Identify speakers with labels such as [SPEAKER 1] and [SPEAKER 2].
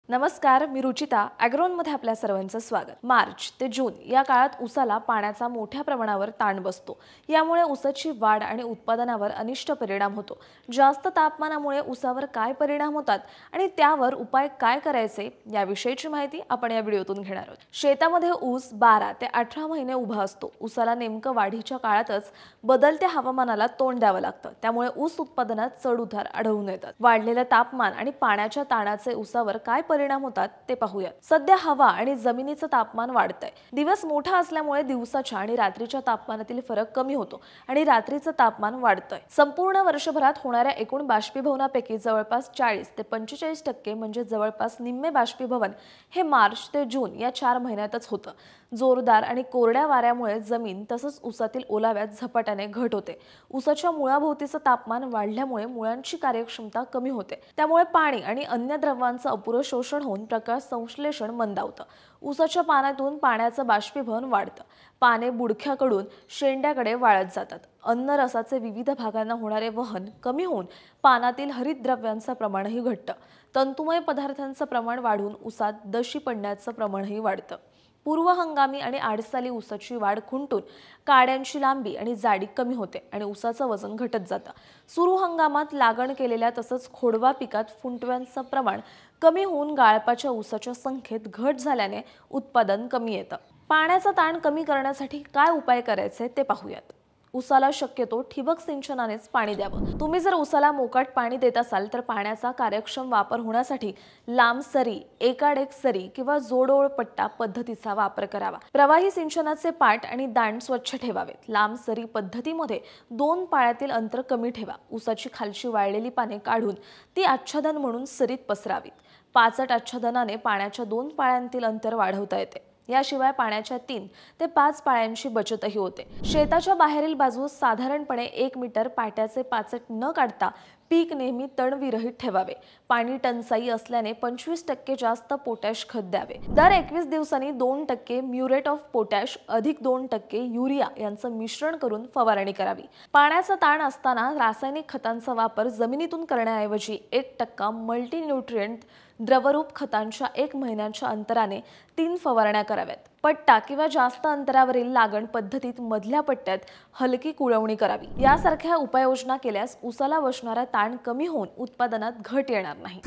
[SPEAKER 1] नमस्कार, मी रुचिता. ॲग्रोनमध्ये आपल्या सर्वांचं स्वागत. मार्च ते जून या काळात ऊसाला पाण्याचा मोठ्या प्रमाणावर ताण बसतो. यामुळे ऊसाची वाढ आणि उत्पादनावर अनिष्ट परिणाम होतो. जास्त तापमानामुळे ऊसावर काय परिणाम होतात आणि त्यावर उपाय काय करायचे याविषयीची माहिती आपण या व्हिडिओतून घेणार आहोत. शेतामध्ये ऊस 12 ते 18 महिने उभा असतो. ऊसाला नेमकं वाढीच्या काळातच बदलत्या हवामानाला तोंड द्यावं लागतं. त्यामुळे ऊस उत्पादनात चढ-उतार आढळून येतात. वाढलेलं तापमान आणि पाण्याच्या ताणाचे ऊसावर काय परिणाम होतात ते पाहूया. सध्या हवा आणि जमिनीचं तापमान वाढतंय. दिवस मोठा असल्यामुळे दिवसाच्या आणि रात्रीच्या तापमानातील फरक कमी होतो आणि रात्रीचं तापमान वाढतंय. संपूर्ण वर्षभरात होणाऱ्या एकूण बाष्पीभवनापैकी जवळपास 40 ते 45% म्हणजे जवळपास निम्मे बाष्पीभवन हे मार्च ते जून या 4 महिन्यातच होतं. जोरदार आणि कोरड्या वाऱ्यामुळे जमीन तसंच ऊसातील ओलाव्यात झपाट्याने घट होते. ऊसाच्या मुळाभोवतीचं तापमान वाढल्यामुळे मुळांची कार्यक्षमता कमी होते. त्यामुळे पाणी आणि अन्य द्रव्यांचं अपुरं शोषण होऊन प्रकाश संश्लेषण मंदावतं. ऊसाच्या पानातून पाण्याचं बाष्पीभवन वाढतं. पाने बुडख्याकडून शेंड्याकडे वाळत जातात. अन्न रसाचे विविध भागांना होणारे वहन कमी होऊन पानातील हरितद्रव्यांचं प्रमाणही घटतं. तंतुमय पदार्थांचं प्रमाण वाढून ऊसात दशी पडण्याचं प्रमाणही वाढतं. पूर्व हंगामी आणि आडसाली ऊसाची वाढ खुंटून काड्यांची लांबी आणि जाडी कमी होते आणि ऊसाचं वजन घटत जातं. सुरू हंगामात लागण केलेल्या तसंच खोडवा पिकात फुंटव्यांचं प्रमाण कमी होऊन गाळपाच्या ऊसाच्या संख्येत घट झाल्याने उत्पादन कमी येतं. पाण्याचा ताण कमी करण्यासाठी काय उपाय करायचे ते पाहूयात. ऊसाला शक्यतो ठिबक सिंचनानेच पाणी द्यावं. तुम्ही जर ऊसाला मोकाट पाणी देत असाल तर पाण्याचा कार्यक्षम वापर होण्यासाठी लांब सरी, एकाड एक सरी किंवा जोडओळ पट्टा पद्धतीचा वापर करावा. प्रवाही सिंचनाचे पाट आणि दांड स्वच्छ ठेवावेत. लांब सरी पद्धतीमध्ये 2 पाळ्यातील अंतर कमी ठेवा. ऊसाची खालची वाळलेली पाने काढून ती आच्छादन म्हणून सरीत पसरावीत. पाचट आच्छादनाने पाण्याच्या 2 पाळ्यांतील अंतर वाढवता येते. याशिवाय पाण्याच्या 3 ते 5 पाळ्यांची बचतही होते. शेताच्या बाहेरील बाजूस साधारणपणे 1 मीटर पाट्याचे पाचट न काढता पीक नेहमी तणविरहित ठेवावे. पाणी टंचाई असल्याने 25% जास्त पोटॅश खत द्यावे. दर 21 दिवसांनी 2% म्युरेट ऑफ पोटॅश अधिक 2% युरिया यांचं मिश्रण करून फवारणी करावी. पाण्याचा ताण असताना रासायनिक खतांचा वापर जमिनीतून करण्याऐवजी 1% मल्टीन्यूट्रिएंट द्रवरूप खतांच्या 1 महिन्याच्या अंतराने 3 फवारण्या कराव्यात. पट्टा किंवा जास्त अंतरावरील लागण पद्धतीत मधल्या पट्ट्यात हलकी कुळवणी करावी. यासारख्या उपाययोजना केल्यास ऊसाला बसणारा ताण कमी होऊन उत्पादनात घट येणार नाही.